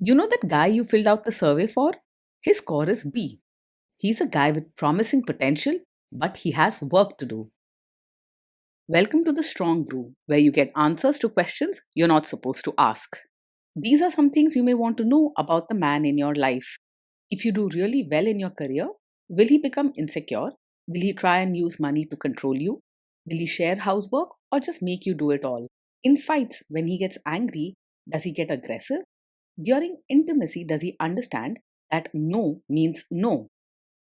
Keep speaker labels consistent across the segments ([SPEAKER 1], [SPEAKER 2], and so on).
[SPEAKER 1] You know that guy you filled out the survey for? His score is B. He's a guy with promising potential, but he has work to do. Welcome to the Strong Brew, where you get answers to questions you're not supposed to ask. These are some things you may want to know about the man in your life. If you do really well in your career, will he become insecure? Will he try and use money to control you? Will he share housework or just make you do it all? In fights, when he gets angry, does he get aggressive? During intimacy, does he understand that no means no?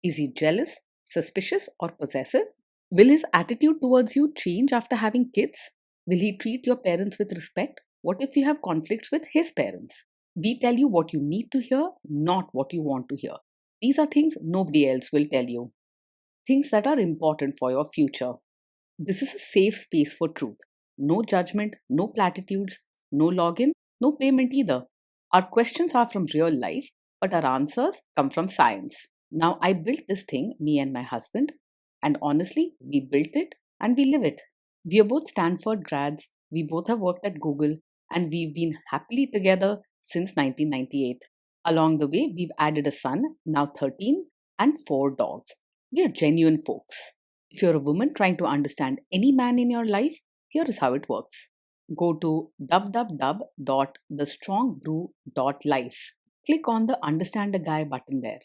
[SPEAKER 1] Is he jealous, suspicious, or possessive? Will his attitude towards you change after having kids? Will he treat your parents with respect? What if you have conflicts with his parents? We tell you what you need to hear, not what you want to hear. These are things nobody else will tell you, things that are important for your future. This is a safe space for truth. No judgment, no platitudes, no login, no payment either. Our questions are from real life, but our answers come from science. Now, I built this thing, me and my husband, and honestly, we built it and we live it. We are both Stanford grads, we both have worked at Google, and we've been happily together since 1998. Along the way, we've added a son, now 13, and 4 dogs. We are genuine folks. If you're a woman trying to understand any man in your life, here is how it works. Go to www.thestrongbrew.life. Click on the Understand a Guy button there.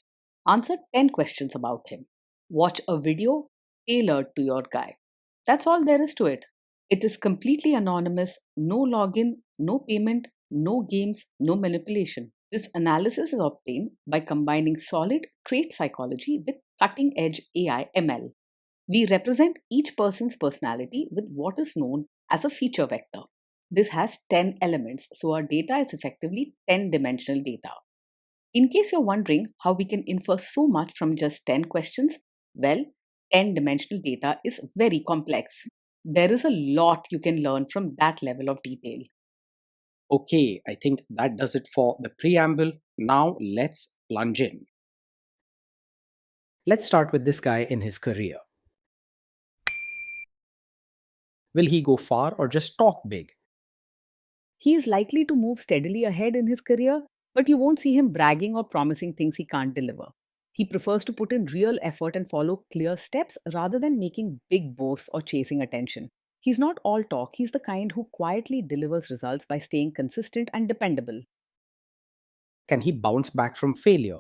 [SPEAKER 1] Answer 10 questions about him. Watch a video tailored to your guy. That's all there is to it. It is completely anonymous, no login, no payment, no games, no manipulation. This analysis is obtained by combining solid trait psychology with cutting edge AI ML. We represent each person's personality with what is known as a feature vector. This has 10 elements, so our data is effectively 10 dimensional data. In case you're wondering how we can infer so much from just 10 questions, well, 10 dimensional data is very complex. There is a lot you can learn from that level of detail.
[SPEAKER 2] Okay, I think that does it for the preamble. Now let's plunge in. Let's start with this guy in his career. Will he go far or just talk big?
[SPEAKER 1] He is likely to move steadily ahead in his career, but you won't see him bragging or promising things he can't deliver. He prefers to put in real effort and follow clear steps rather than making big boasts or chasing attention. He's not all talk, he's the kind who quietly delivers results by staying consistent and dependable.
[SPEAKER 2] Can he bounce back from failure?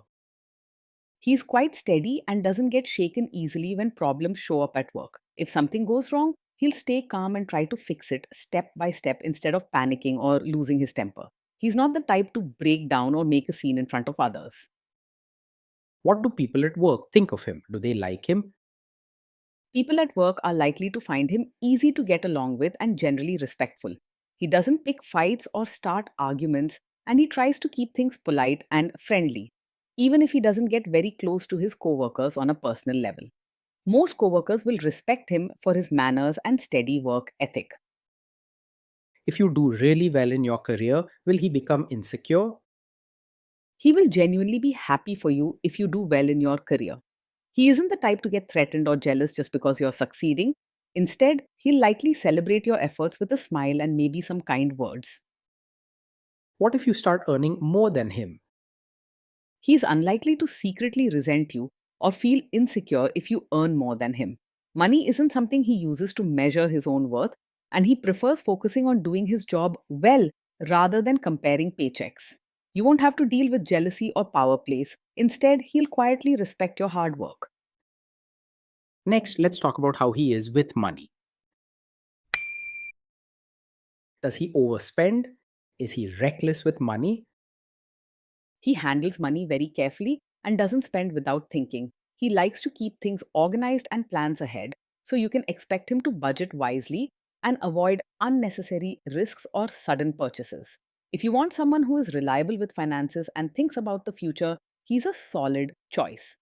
[SPEAKER 1] He's quite steady and doesn't get shaken easily when problems show up at work. If something goes wrong, he'll stay calm and try to fix it step by step instead of panicking or losing his temper. He's not the type to break down or make a scene in front of others.
[SPEAKER 2] What do people at work think of him? Do they like him?
[SPEAKER 1] People at work are likely to find him easy to get along with and generally respectful. He doesn't pick fights or start arguments, and he tries to keep things polite and friendly, even if he doesn't get very close to his coworkers on a personal level. Most coworkers will respect him for his manners and steady work ethic.
[SPEAKER 2] If you do really well in your career, will he become insecure?
[SPEAKER 1] He will genuinely be happy for you if you do well in your career. He isn't the type to get threatened or jealous just because you're succeeding. Instead, he'll likely celebrate your efforts with a smile and maybe some kind words.
[SPEAKER 2] What if you start earning more than him?
[SPEAKER 1] He's unlikely to secretly resent you or feel insecure if you earn more than him. Money isn't something he uses to measure his own worth, and he prefers focusing on doing his job well rather than comparing paychecks. You won't have to deal with jealousy or power plays. Instead, he'll quietly respect your hard work.
[SPEAKER 2] Next, let's talk about how he is with money. Does he overspend? Is he reckless with money?
[SPEAKER 1] He handles money very carefully and doesn't spend without thinking. He likes to keep things organized and plans ahead, so you can expect him to budget wisely and avoid unnecessary risks or sudden purchases. If you want someone who is reliable with finances and thinks about the future, he's a solid choice.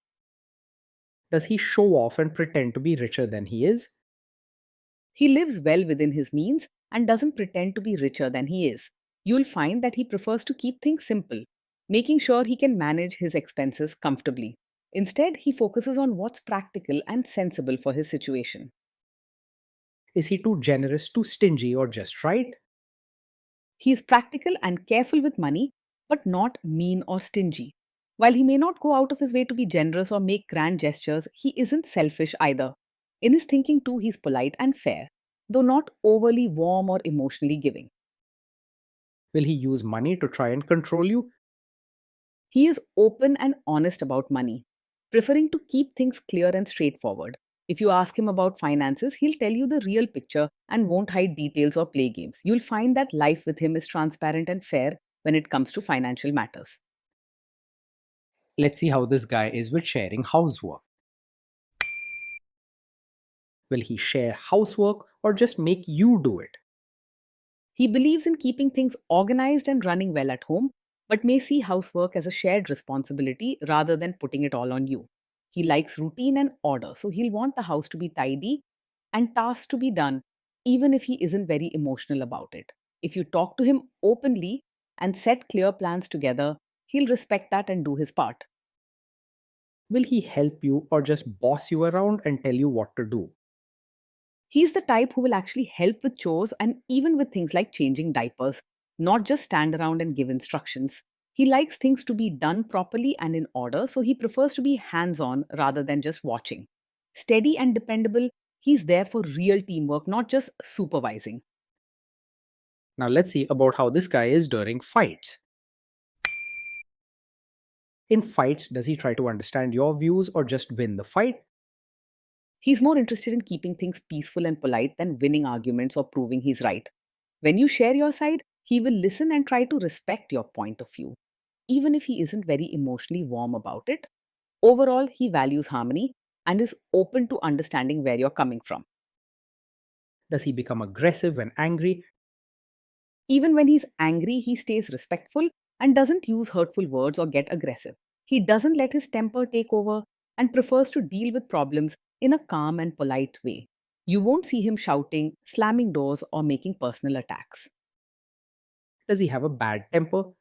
[SPEAKER 2] Does he show off and pretend to be richer than he is?
[SPEAKER 1] He lives well within his means and doesn't pretend to be richer than he is. You'll find that he prefers to keep things simple, making sure he can manage his expenses comfortably. Instead, he focuses on what's practical and sensible for his situation.
[SPEAKER 2] Is he too generous, too stingy, or just right?
[SPEAKER 1] He is practical and careful with money, but not mean or stingy. While he may not go out of his way to be generous or make grand gestures, he isn't selfish either. In his thinking, too, he's polite and fair, though not overly warm or emotionally giving.
[SPEAKER 2] Will he use money to try and control you?
[SPEAKER 1] He is open and honest about money, preferring to keep things clear and straightforward. If you ask him about finances, he'll tell you the real picture and won't hide details or play games. You'll find that life with him is transparent and fair when it comes to financial matters.
[SPEAKER 2] Let's see how this guy is with sharing housework. Will he share housework or just make you do it?
[SPEAKER 1] He believes in keeping things organized and running well at home, but may see housework as a shared responsibility rather than putting it all on you. He likes routine and order, so he'll want the house to be tidy and tasks to be done, even if he isn't very emotional about it. If you talk to him openly and set clear plans together, he'll respect that and do his part.
[SPEAKER 2] Will he help you or just boss you around and tell you what to do?
[SPEAKER 1] He's the type who will actually help with chores and even with things like changing diapers, not just stand around and give instructions. He likes things to be done properly and in order, so he prefers to be hands on rather than just watching. Steady and dependable, he's there for real teamwork, not just supervising.
[SPEAKER 2] Now let's see about how this guy is during fights. In fights, does he try to understand your views or just win the fight?
[SPEAKER 1] He's more interested in keeping things peaceful and polite than winning arguments or proving he's right. When you share your side, he will listen and try to respect your point of view, even if he isn't very emotionally warm about it. Overall, he values harmony and is open to understanding where you're coming from.
[SPEAKER 2] Does he become aggressive when angry?
[SPEAKER 1] Even when he's angry, he stays respectful and doesn't use hurtful words or get aggressive. He doesn't let his temper take over and prefers to deal with problems in a calm and polite way. You won't see him shouting, slamming doors, or making personal attacks.
[SPEAKER 2] Does he have a bad temper?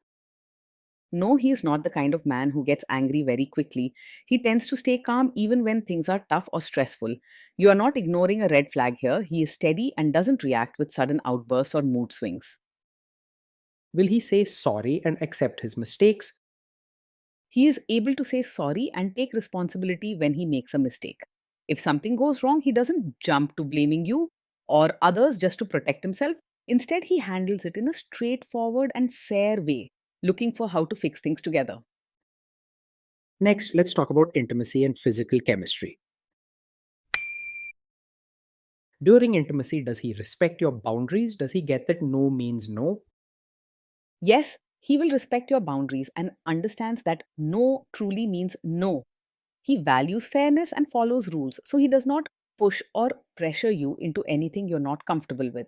[SPEAKER 1] No, he is not the kind of man who gets angry very quickly. He tends to stay calm even when things are tough or stressful. You are not ignoring a red flag here. He is steady and doesn't react with sudden outbursts or mood swings.
[SPEAKER 2] Will he say sorry and accept his mistakes?
[SPEAKER 1] He is able to say sorry and take responsibility when he makes a mistake. If something goes wrong, he doesn't jump to blaming you or others just to protect himself. Instead, he handles it in a straightforward and fair way, looking for how to fix things together.
[SPEAKER 2] Next, let's talk about intimacy and physical chemistry. During intimacy, does he respect your boundaries? Does he get that no means no?
[SPEAKER 1] Yes, he will respect your boundaries and understands that no truly means no. He values fairness and follows rules, so he does not push or pressure you into anything you're not comfortable with.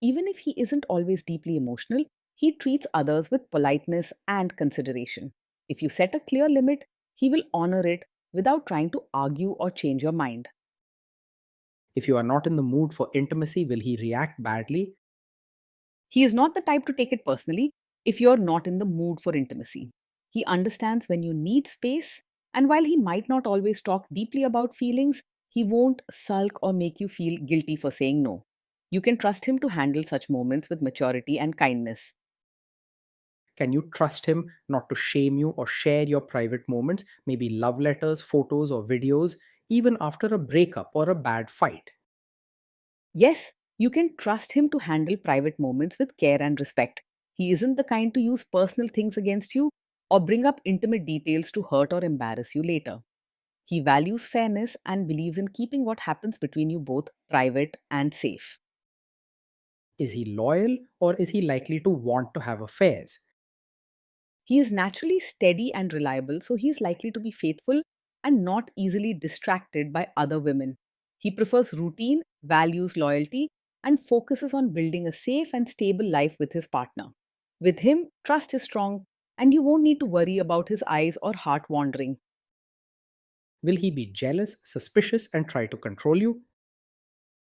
[SPEAKER 1] Even if he isn't always deeply emotional, he treats others with politeness and consideration. If you set a clear limit, he will honor it without trying to argue or change your mind.
[SPEAKER 2] If you are not in the mood for intimacy, will he react badly?
[SPEAKER 1] He is not the type to take it personally if you're not in the mood for intimacy. He understands when you need space, and while he might not always talk deeply about feelings, he won't sulk or make you feel guilty for saying no. You can trust him to handle such moments with maturity and kindness.
[SPEAKER 2] Can you trust him not to shame you or share your private moments, maybe love letters, photos, or videos, even after a breakup or a bad fight?
[SPEAKER 1] Yes, you can trust him to handle private moments with care and respect. He isn't the kind to use personal things against you or bring up intimate details to hurt or embarrass you later. He values fairness and believes in keeping what happens between you both private and safe.
[SPEAKER 2] Is he loyal or is he likely to want to have affairs?
[SPEAKER 1] He is naturally steady and reliable, so he is likely to be faithful and not easily distracted by other women. He prefers routine, values loyalty, and focuses on building a safe and stable life with his partner. With him, trust is strong, and you won't need to worry about his eyes or heart wandering.
[SPEAKER 2] Will he be jealous, suspicious, and try to control you?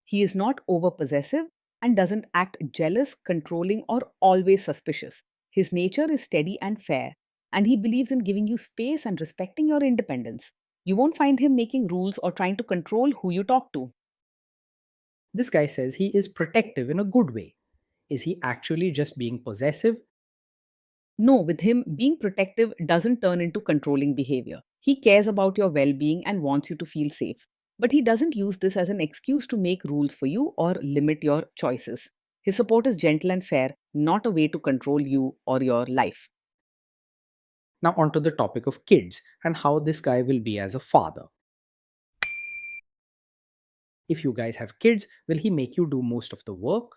[SPEAKER 1] He is not over possessive and doesn't act jealous, controlling, or always suspicious. His nature is steady and fair, and he believes in giving you space and respecting your independence. You won't find him making rules or trying to control who you talk to.
[SPEAKER 2] This guy says he is protective in a good way. Is he actually just being possessive?
[SPEAKER 1] No, with him, being protective doesn't turn into controlling behavior. He cares about your well being and wants you to feel safe. But he doesn't use this as an excuse to make rules for you or limit your choices. His support is gentle and fair, not a way to control you or your life.
[SPEAKER 2] Now, onto the topic of kids and how this guy will be as a father. If you guys have kids, will he make you do most of the work?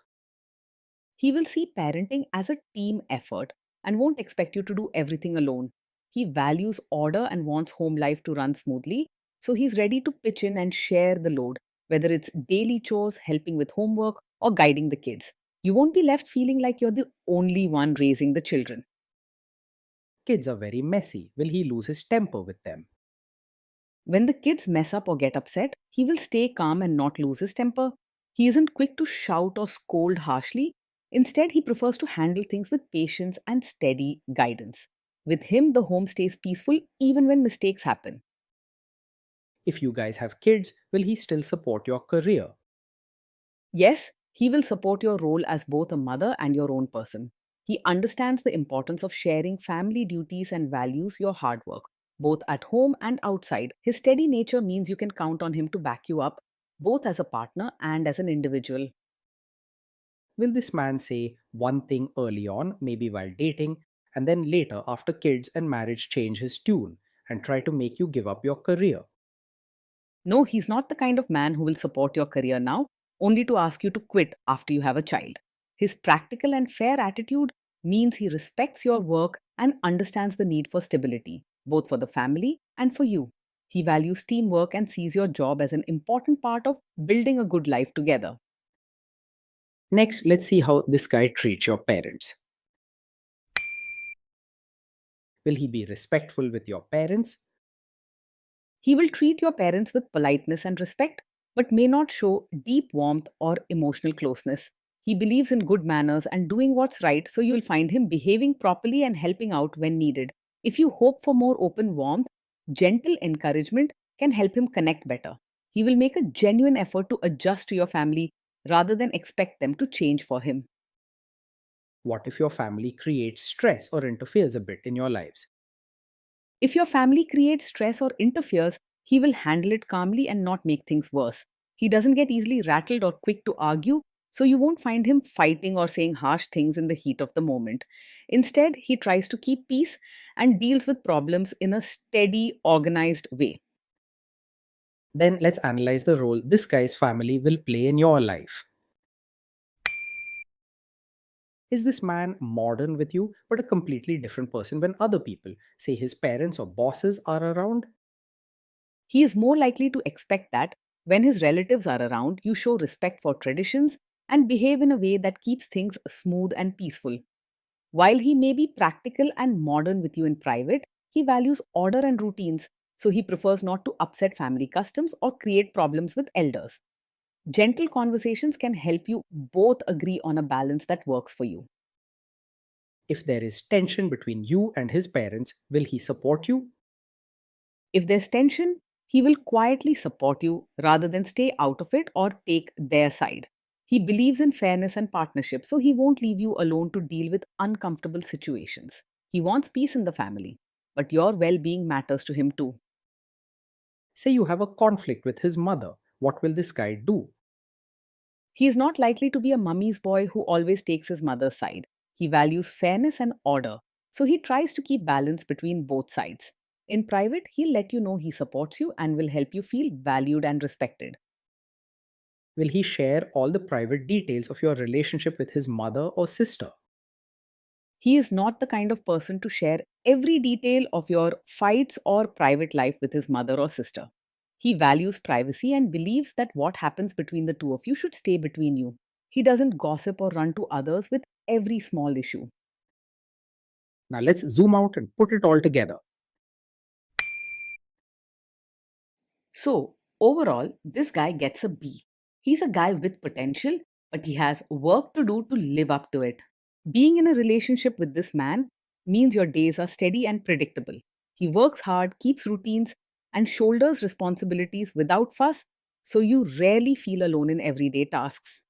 [SPEAKER 1] He will see parenting as a team effort and won't expect you to do everything alone. He values order and wants home life to run smoothly, so he's ready to pitch in and share the load, whether it's daily chores, helping with homework, or guiding the kids. You won't be left feeling like you're the only one raising the children.
[SPEAKER 2] Kids are very messy. Will he lose his temper with them?
[SPEAKER 1] When the kids mess up or get upset, he will stay calm and not lose his temper. He isn't quick to shout or scold harshly. Instead, he prefers to handle things with patience and steady guidance. With him, the home stays peaceful even when mistakes happen.
[SPEAKER 2] If you guys have kids, will he still support your career?
[SPEAKER 1] Yes, he will support your role as both a mother and your own person. He understands the importance of sharing family duties and values your hard work, both at home and outside. His steady nature means you can count on him to back you up, both as a partner and as an individual.
[SPEAKER 2] Will this man say one thing early on, maybe while dating, and then later, after kids and marriage, change his tune and try to make you give up your career?
[SPEAKER 1] No, he's not the kind of man who will support your career now, only to ask you to quit after you have a child. His practical and fair attitude means he respects your work and understands the need for stability, both for the family and for you. He values teamwork and sees your job as an important part of building a good life together.
[SPEAKER 2] Next, let's see how this guy treats your parents. Will he be respectful with your parents?
[SPEAKER 1] He will treat your parents with politeness and respect, but may not show deep warmth or emotional closeness. He believes in good manners and doing what's right, so you'll find him behaving properly and helping out when needed. If you hope for more open warmth, gentle encouragement can help him connect better. He will make a genuine effort to adjust to your family rather than expect them to change for him.
[SPEAKER 2] What if your family creates stress or interferes a bit in your lives?
[SPEAKER 1] If your family creates stress or interferes, he will handle it calmly and not make things worse. He doesn't get easily rattled or quick to argue, so you won't find him fighting or saying harsh things in the heat of the moment. Instead, he tries to keep peace and deals with problems in a steady, organized way.
[SPEAKER 2] Then let's analyze the role this guy's family will play in your life. Is this man modern with you, but a completely different person when other people, say his parents or bosses, are around?
[SPEAKER 1] He is more likely to expect that when his relatives are around, you show respect for traditions and behave in a way that keeps things smooth and peaceful. While he may be practical and modern with you in private, he values order and routines, so he prefers not to upset family customs or create problems with elders. Gentle conversations can help you both agree on a balance that works for you.
[SPEAKER 2] If there is tension between you and his parents, will he support you?
[SPEAKER 1] If there's tension, he will quietly support you rather than stay out of it or take their side. He believes in fairness and partnership, so he won't leave you alone to deal with uncomfortable situations. He wants peace in the family, but your well being matters to him too.
[SPEAKER 2] Say you have a conflict with his mother, what will this guy do?
[SPEAKER 1] He is not likely to be a mummy's boy who always takes his mother's side. He values fairness and order, so he tries to keep balance between both sides. In private, he'll let you know he supports you and will help you feel valued and respected.
[SPEAKER 2] Will he share all the private details of your relationship with his mother or sister?
[SPEAKER 1] He is not the kind of person to share every detail of your fights or private life with his mother or sister. He values privacy and believes that what happens between the two of you should stay between you. He doesn't gossip or run to others with every small issue.
[SPEAKER 2] Now let's zoom out and put it all together.
[SPEAKER 1] So, overall, this guy gets a B. He's a guy with potential, but he has work to do to live up to it. Being in a relationship with this man means your days are steady and predictable. He works hard, keeps routines, and shoulders responsibilities without fuss, so you rarely feel alone in everyday tasks.